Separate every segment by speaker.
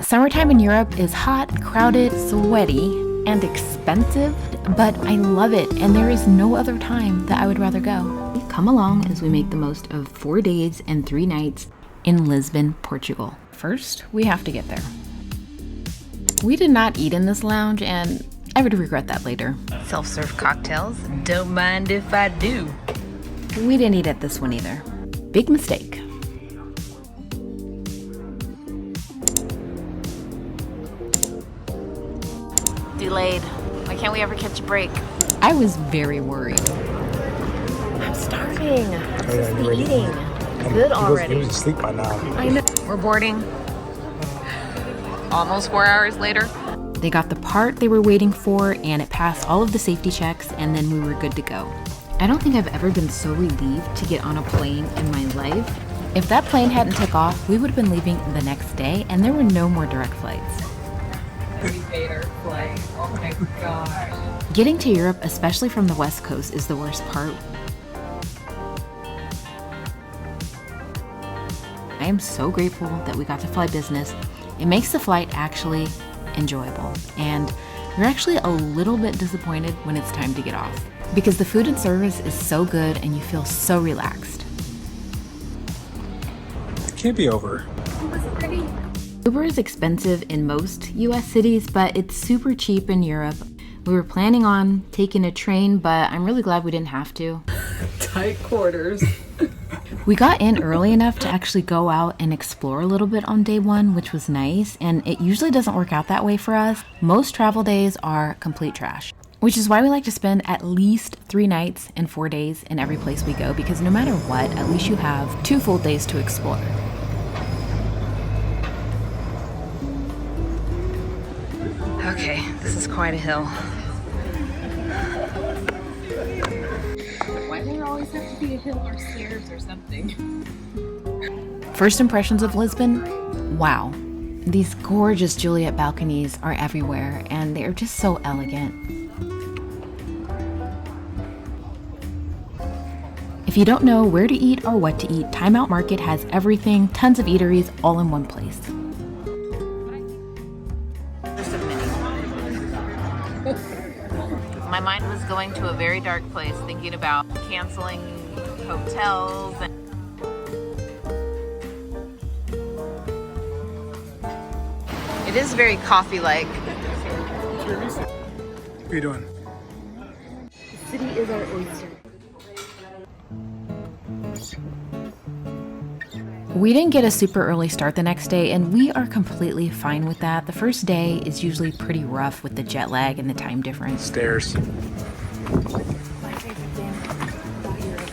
Speaker 1: Summertime in Europe is hot, crowded, sweaty, and expensive, but I love it, and there is no other time that I would rather go. Come along as we make the most of 4 days and 3 nights in Lisbon, Portugal. First, we have to get there. We did not eat in this lounge, and I would regret that later. Self-serve cocktails, don't mind if I do. We didn't eat at this one either. Big mistake. Delayed. Why can't we ever catch a break? I was very worried. I'm starving. I'm supposed to be eating. Good already.
Speaker 2: He was asleep by now.
Speaker 1: I know. We're boarding. Almost 4 hours later. They got the part they were waiting for, and it passed all of the safety checks, and then we were good to go. I don't think I've ever been so relieved to get on a plane in my life. If that plane hadn't took off, we would have been leaving the next day, and there were no more direct flights.
Speaker 3: Oh my gosh.
Speaker 1: Getting to Europe, especially from the West Coast, is the worst part. I am so grateful that we got to fly business. It makes the flight actually enjoyable, and you're actually a little bit disappointed when it's time to get off, because the food and service is so good and you feel so relaxed.
Speaker 2: It can't be over.
Speaker 3: Was it pretty?
Speaker 1: Uber is expensive in most US cities, but it's super cheap in Europe. We were planning on taking a train, but I'm really glad we didn't have to.
Speaker 3: Tight quarters.
Speaker 1: We got in early enough to actually go out and explore a little bit on day one, which was nice, and it usually doesn't work out that way for us. Most travel days are complete trash, which is why we like to spend at least 3 nights and 4 days in every place we go, because no matter what, at least you have 2 full days to explore. Okay, this is quite a hill.
Speaker 3: Why do there always have to be a hill or stairs or something?
Speaker 1: First impressions of Lisbon? Wow. These gorgeous Juliet balconies are everywhere, and they are just so elegant. If you don't know where to eat or what to eat, Time Out Market has everything, tons of eateries, all in one place. My mind was going to a very dark place, thinking about canceling hotels. It is very coffee-like.
Speaker 2: What are you doing?
Speaker 3: The city is our oyster.
Speaker 1: We didn't get a super early start the next day, and we are completely fine with that. The first day is usually pretty rough with the jet lag and the time difference.
Speaker 2: Stairs.
Speaker 3: My favorite thing about Europe.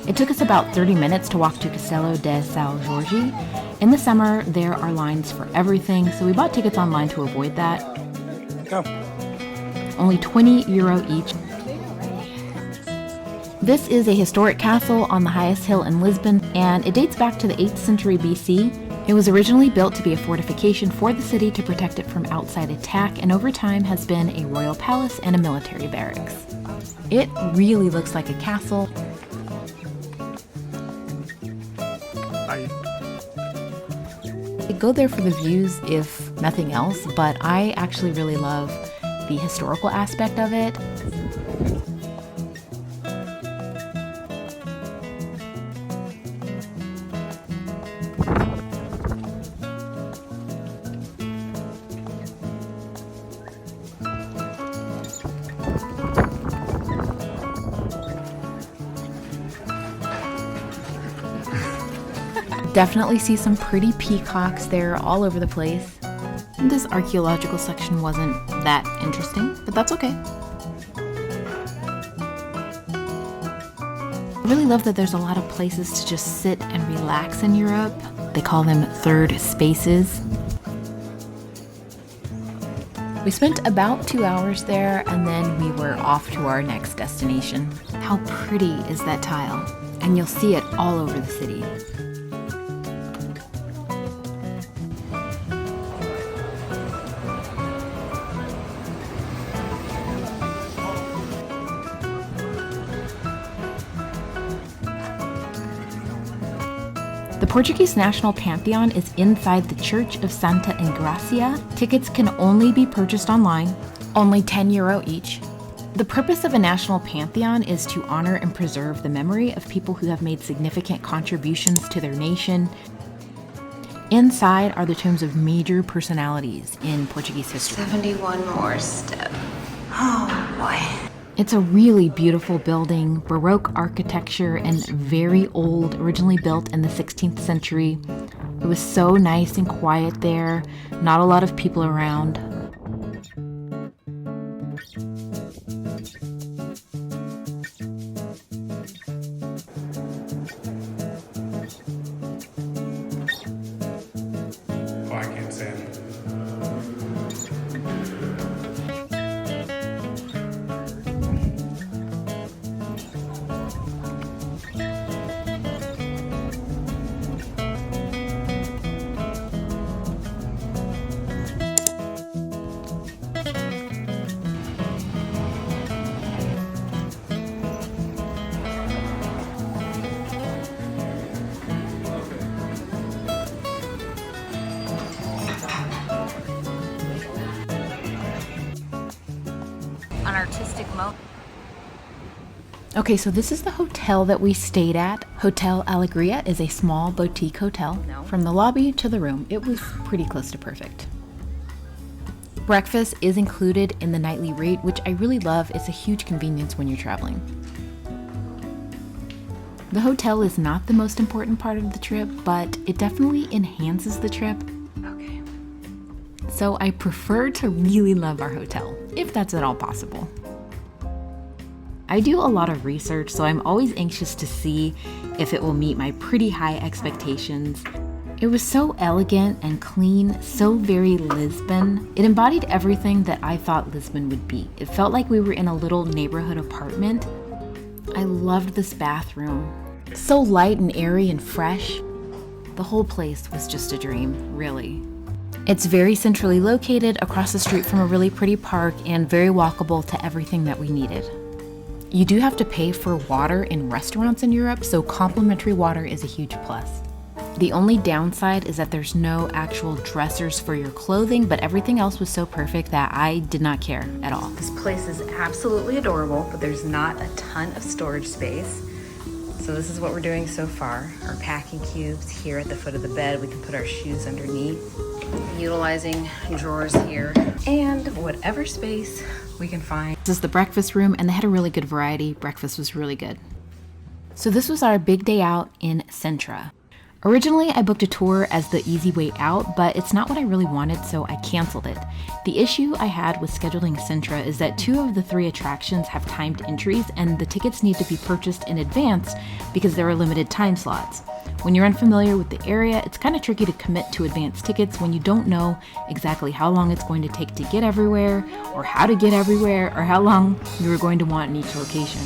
Speaker 1: It took us about 30 minutes to walk to Castelo de São Jorge. In the summer, there are lines for everything, so we bought tickets online to avoid that.
Speaker 2: Go.
Speaker 1: Only €20 each. This is a historic castle on the highest hill in Lisbon, and it dates back to the 8th century BC. It was originally built to be a fortification for the city to protect it from outside attack, and over time has been a royal palace and a military barracks. It really looks like a castle. I go there for the views, if nothing else, but I actually really love the historical aspect of it. Definitely see some pretty peacocks there all over the place. This archaeological section wasn't that interesting, but that's okay. I really love that there's a lot of places to just sit and relax in Europe. They call them third spaces. We spent about 2 hours there, and then we were off to our next destination. How pretty is that tile? And you'll see it all over the city. The Portuguese national Pantheon is inside the Church of Santa Engracia. Tickets can only be purchased online, only €10 each. The purpose of a national pantheon is to honor and preserve the memory of people who have made significant contributions to their nation. Inside are the tombs of major personalities in Portuguese history.
Speaker 4: 71 more steps. Oh boy.
Speaker 1: It's a really beautiful building, Baroque architecture and very old, originally built in the 16th century. It was so nice and quiet there, not a lot of people around.
Speaker 2: Oh, I can't say it.
Speaker 4: An artistic moment.
Speaker 1: Okay, so this is the hotel that we stayed at. Hotel Alegria is a small boutique hotel. From the lobby to the room, it was pretty close to perfect. Breakfast is included in the nightly rate, which I really love. It's a huge convenience when you're traveling. The hotel is not the most important part of the trip, but it definitely enhances the trip.
Speaker 4: Okay.
Speaker 1: So I prefer to really love our hotel, if that's at all possible. I do a lot of research, so I'm always anxious to see if it will meet my pretty high expectations. It was so elegant and clean, so very Lisbon. It embodied everything that I thought Lisbon would be. It felt like we were in a little neighborhood apartment. I loved this bathroom. So light and airy and fresh. The whole place was just a dream, really. It's very centrally located across the street from a really pretty park and very walkable to everything that we needed. You do have to pay for water in restaurants in Europe, so complimentary water is a huge plus. The only downside is that there's no actual dressers for your clothing, but everything else was so perfect that I did not care at all.
Speaker 4: This place is absolutely adorable, but there's not a ton of storage space. So this is what we're doing so far. Our packing cubes here at the foot of the bed. We can put our shoes underneath. Utilizing drawers here and whatever space we can find.
Speaker 1: This is the breakfast room, and they had a really good variety. Breakfast was really good. So this was our big day out in Sintra. Originally, I booked a tour as the easy way out, but it's not what I really wanted, so I canceled it. The issue I had with scheduling Sintra is that 2 of the 3 attractions have timed entries, and the tickets need to be purchased in advance because there are limited time slots. When you're unfamiliar with the area, it's kind of tricky to commit to advanced tickets when you don't know exactly how long it's going to take to get everywhere, or how to get everywhere, or how long you are going to want in each location.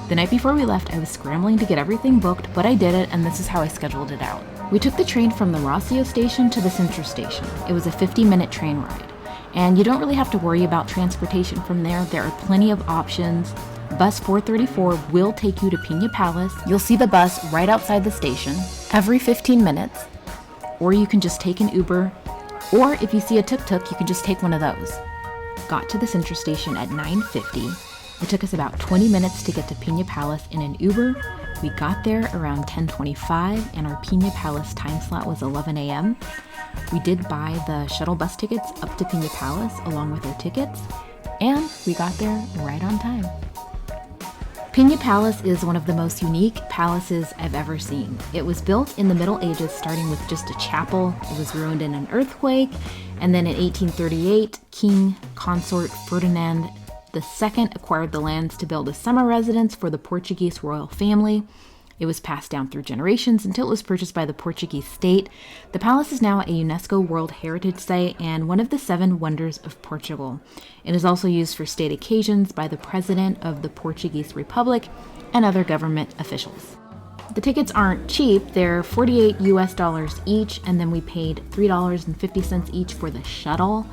Speaker 1: The night before we left, I was scrambling to get everything booked, but I did it, and this is how I scheduled it out. We took the train from the Rossio station to the Sintra station. It was a 50-minute train ride, and you don't really have to worry about transportation from there. There are plenty of options. Bus 434 will take you to Pena Palace. You'll see the bus right outside the station every 15 minutes, or you can just take an Uber, or if you see a tuk-tuk, you can just take one of those. Got to the Sintra station at 9:50. It took us about 20 minutes to get to Pena Palace in an Uber. We got there around 10:25, and our Pena Palace time slot was 11 a.m. We did buy the shuttle bus tickets up to Pena Palace along with our tickets, and we got there right on time. Pena Palace is one of the most unique palaces I've ever seen. It was built in the Middle Ages, starting with just a chapel. It was ruined in an earthquake, and then in 1838, King Consort Ferdinand II acquired the lands to build a summer residence for the Portuguese royal family. It was passed down through generations until it was purchased by the Portuguese state. The palace is now a UNESCO World Heritage Site and one of the 7 wonders of Portugal. It is also used for state occasions by the President of the Portuguese Republic and other government officials. The tickets aren't cheap. They're $48 each, and then we paid $3.50 each for the shuttle.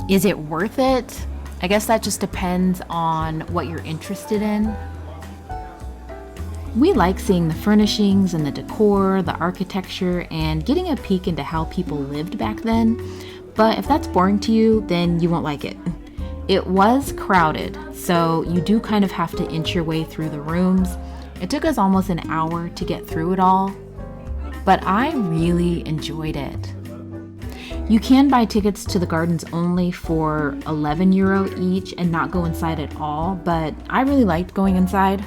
Speaker 1: Is it worth it? I guess that just depends on what you're interested in. We like seeing the furnishings and the decor, the architecture, and getting a peek into how people lived back then. But if that's boring to you, then you won't like it. It was crowded, so you do kind of have to inch your way through the rooms. It took us almost an hour to get through it all, but I really enjoyed it. You can buy tickets to the gardens only for €11 each and not go inside at all, but I really liked going inside.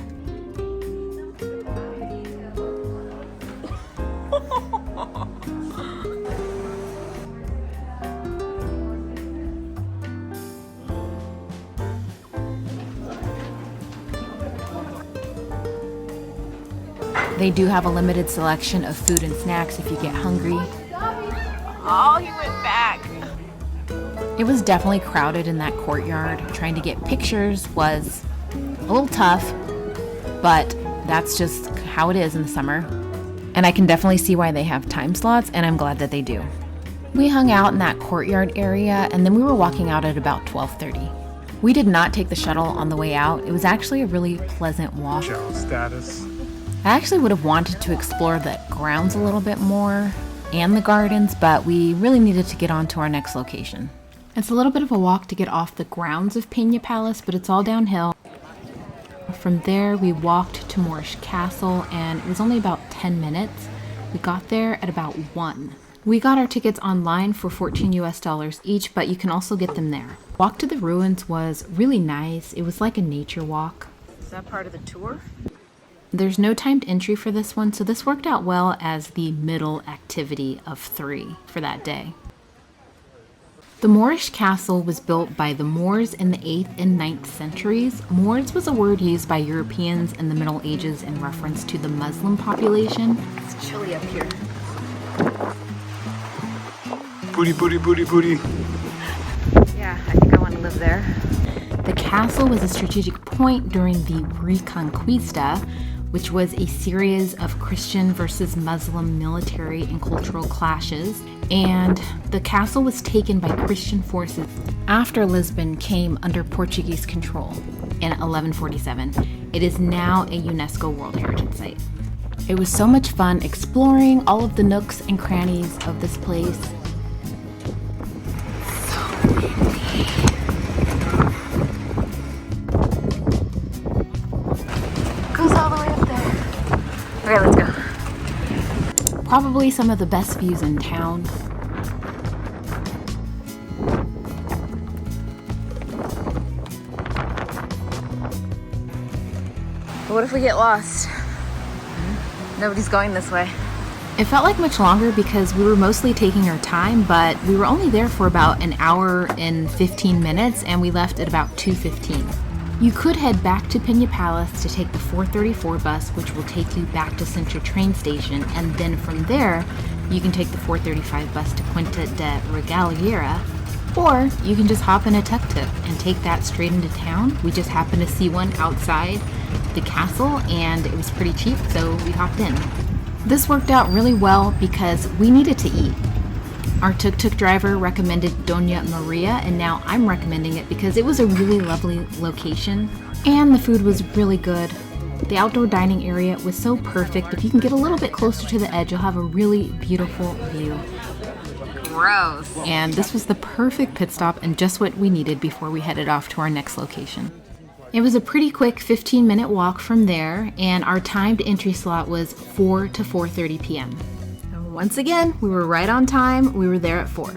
Speaker 1: They do have a limited selection of food and snacks if you get hungry.
Speaker 3: Oh, he went back.
Speaker 1: It was definitely crowded in that courtyard. Trying to get pictures was a little tough, but that's just how it is in the summer. And I can definitely see why they have time slots, and I'm glad that they do. We hung out in that courtyard area, and then we were walking out at about 12:30. We did not take the shuttle on the way out. It was actually a really pleasant walk.
Speaker 2: Shell status.
Speaker 1: I actually would have wanted to explore the grounds a little bit more and the gardens, but we really needed to get on to our next location. It's a little bit of a walk to get off the grounds of Pena Palace, but it's all downhill. From there, we walked to Moorish Castle, and it was only about 10 minutes. We got there at about 1. We got our tickets online for $14 each, but you can also get them there. Walk to the ruins was really nice. It was like a nature walk.
Speaker 3: Is that part of the tour?
Speaker 1: There's no timed entry for this one, so this worked out well as the middle activity of 3 for that day. The Moorish Castle was built by the Moors in the 8th and 9th centuries. Moors was a word used by Europeans in the Middle Ages in reference to the Muslim population.
Speaker 3: It's chilly up here.
Speaker 2: Booty, booty, booty, booty.
Speaker 3: Yeah, I think I want to live there.
Speaker 1: The castle was a strategic point during the Reconquista, which was a series of Christian versus Muslim military and cultural clashes, and the castle was taken by Christian forces after Lisbon came under Portuguese control in 1147. It is now a UNESCO World Heritage Site. It was so much fun exploring all of the nooks and crannies of this place.
Speaker 3: Goes all the way up there. Okay, let's go.
Speaker 1: Probably some of the best views in town.
Speaker 3: But what if we get lost? Nobody's going this way.
Speaker 1: It felt like much longer because we were mostly taking our time, but we were only there for about an hour and 15 minutes, and we left at about 2:15. You could head back to Pena Palace to take the 434 bus, which will take you back to Sintra train station, and then from there, you can take the 435 bus to Quinta Da Regaleira, or you can just hop in a tuk-tuk and take that straight into town. We just happened to see one outside the castle, and it was pretty cheap, so we hopped in. This worked out really well because we needed to eat. Our tuk-tuk driver recommended Doña Maria, and now I'm recommending it because it was a really lovely location and the food was really good. The outdoor dining area was so perfect. If you can get a little bit closer to the edge, you'll have a really beautiful view.
Speaker 3: Gross.
Speaker 1: And this was the perfect pit stop and just what we needed before we headed off to our next location. It was a pretty quick 15-minute walk from there, and our timed entry slot was 4 to 4:30 p.m. Once again, we were right on time. We were there at 4.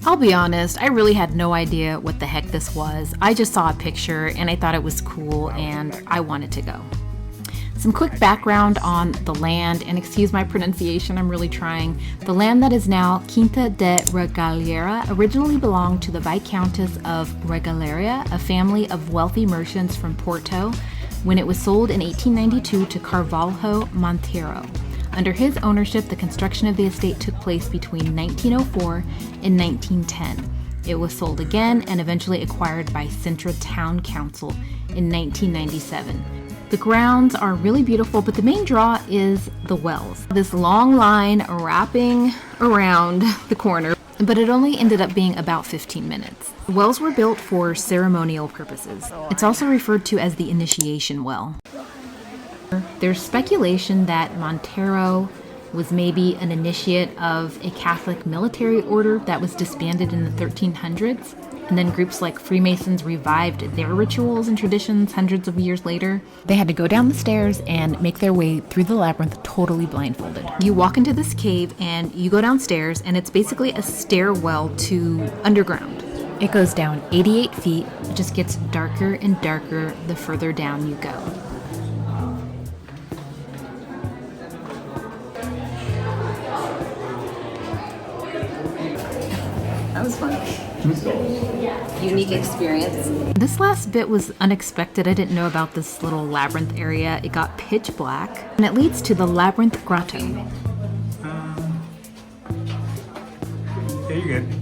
Speaker 1: I'll be honest, I really had no idea what the heck this was. I just saw a picture and I thought it was cool and I wanted to go. Some quick background on the land, and excuse my pronunciation, I'm really trying. The land that is now Quinta Da Regaleira originally belonged to the Viscountess of Regaleira, a family of wealthy merchants from Porto, when it was sold in 1892 to Carvalho Monteiro. Under his ownership, the construction of the estate took place between 1904 and 1910. It was sold again and eventually acquired by Sintra Town Council in 1997. The grounds are really beautiful, but the main draw is the wells. This long line wrapping around the corner, but it only ended up being about 15 minutes. The wells were built for ceremonial purposes. It's also referred to as the initiation well. There's speculation that Montero was maybe an initiate of a Catholic military order that was disbanded in the 1300s, and then groups like Freemasons revived their rituals and traditions hundreds of years later. They had to go down the stairs and make their way through the labyrinth totally blindfolded. You walk into this cave and you go downstairs, and it's basically a stairwell to underground. It goes down 88 feet. It just gets darker and darker the further down you go.
Speaker 4: That was fun. Unique experience.
Speaker 1: This last bit was unexpected. I didn't know about this little labyrinth area. It got pitch black, and it leads to the Labyrinth Grotto.
Speaker 2: Yeah, you're good.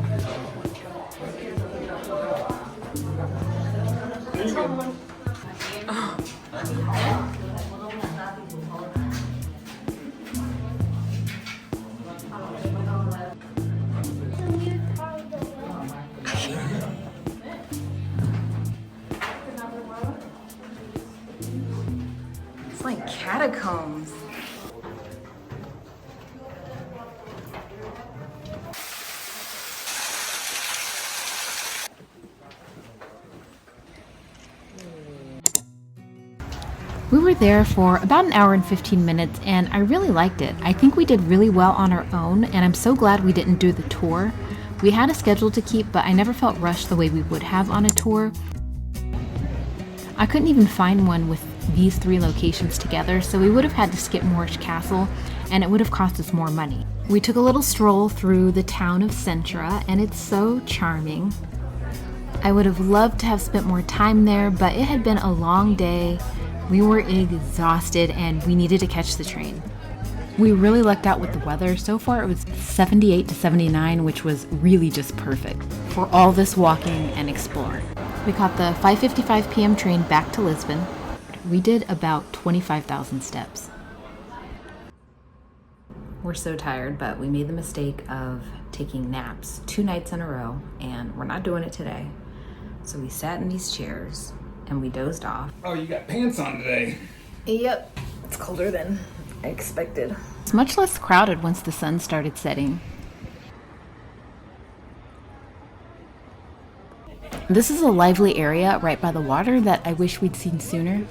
Speaker 4: It's like catacombs.
Speaker 1: We were there for about an hour and 15 minutes, and I really liked it. I think we did really well on our own, and I'm so glad we didn't do the tour. We had a schedule to keep, but I never felt rushed the way we would have on a tour. I couldn't even find one with these three locations together, so we would have had to skip Moorish Castle, and it would have cost us more money. We took a little stroll through the town of Sintra, and it's so charming. I would have loved to have spent more time there, but it had been a long day. We were exhausted and we needed to catch the train. We really lucked out with the weather. So far it was 78 to 79, which was really just perfect for all this walking and exploring. We caught the 5:55 p.m. train back to Lisbon. We did about 25,000 steps. We're so tired, but we made the mistake of taking naps 2 nights in a row, and we're not doing it today. So we sat in these chairs and we dozed off.
Speaker 2: Oh, you got pants on today.
Speaker 4: Yep. It's colder than I expected.
Speaker 1: It's much less crowded once the sun started setting. This is a lively area right by the water that I wish we'd seen sooner.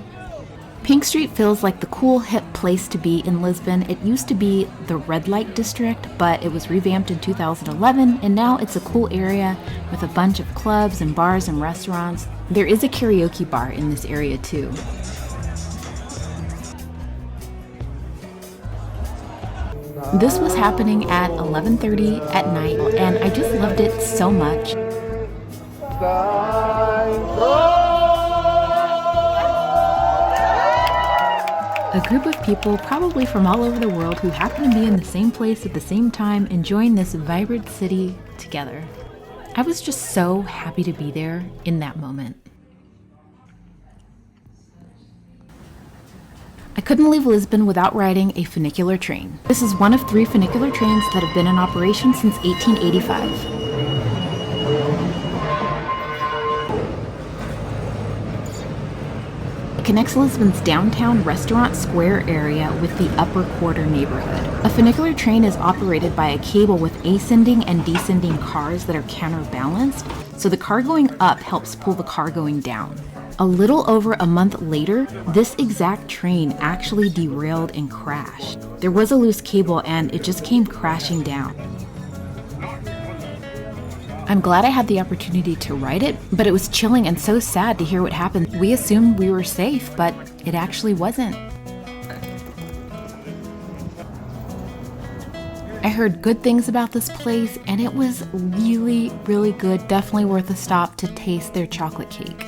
Speaker 1: Pink Street feels like the cool, hip place to be in Lisbon. It used to be the red light district, but it was revamped in 2011, and now it's a cool area with a bunch of clubs and bars and restaurants. There is a karaoke bar in this area too. This was happening at 11:30 at night, and I just loved it so much. A group of people, probably from all over the world, who happen to be in the same place at the same time, enjoying this vibrant city together. I was just so happy to be there in that moment. I couldn't leave Lisbon without riding a funicular train. This is one of 3 funicular trains that have been in operation since 1885. It connects Lisbon's downtown restaurant square area with the upper quarter neighborhood. A funicular train is operated by a cable with ascending and descending cars that are counterbalanced, so the car going up helps pull the car going down. A little over a month later, this exact train actually derailed and crashed. There was a loose cable and it just came crashing down. I'm glad I had the opportunity to ride it, but it was chilling and so sad to hear what happened. We assumed we were safe, but it actually wasn't. I heard good things about this place, and it was really, really good. Definitely worth a stop to taste their chocolate cake.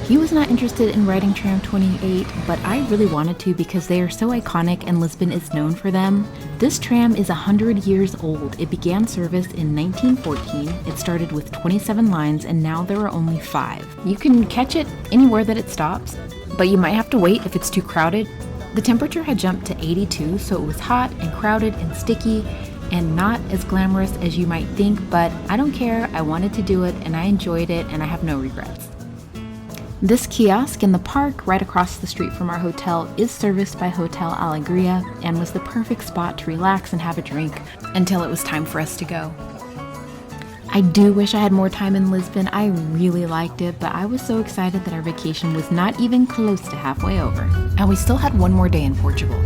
Speaker 1: He was not interested in riding Tram 28, but I really wanted to because they are so iconic and Lisbon is known for them. This tram is 100 years old. It began service in 1914. It started with 27 lines and now there are only 5. You can catch it anywhere that it stops, but you might have to wait if it's too crowded. The temperature had jumped to 82, so it was hot and crowded and sticky and not as glamorous as you might think, but I don't care. I wanted to do it and I enjoyed it and I have no regrets. This kiosk in the park right across the street from our hotel is serviced by Hotel Alegria and was the perfect spot to relax and have a drink until it was time for us to go. I do wish I had more time in Lisbon. I really liked it, but I was so excited that our vacation was not even close to halfway over. And we still had one more day in Portugal.